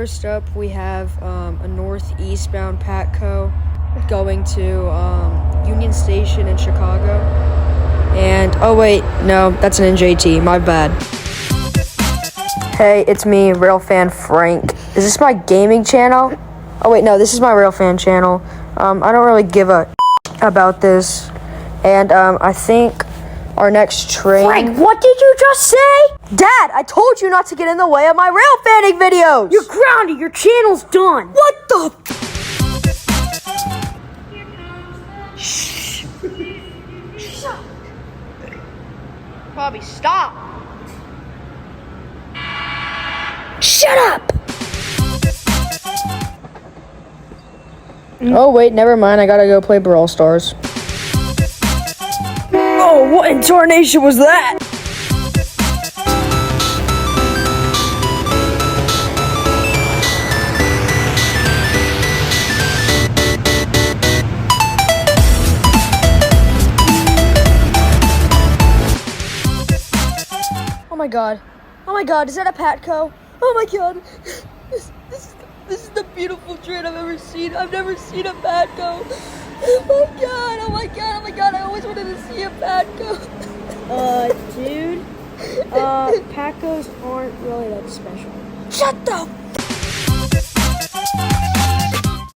first up, we have a northeastbound Patco going to Union Station in Chicago. And, oh wait, no, that's an NJT, my bad. Hey, it's me, Railfan Frank. Is this my gaming channel? Oh wait, no, this is my Railfan channel. I don't really give a about this. And I think our next train... Frank, what did you just say? Dad, I told you not to get in the way of my Railfanning videos! You're grounded, your channel's done. What the... Shh. Bobby, stop! Shut up! Oh wait, never mind, I gotta go play Brawl Stars. Oh, what in tarnation was that? Oh my god, is that a Patco? Oh my god, this is the beautiful train I've ever seen. I've never seen a Patco. Oh my god, I always wanted to see a Patco. Dude, Pacos aren't really that special. Shut the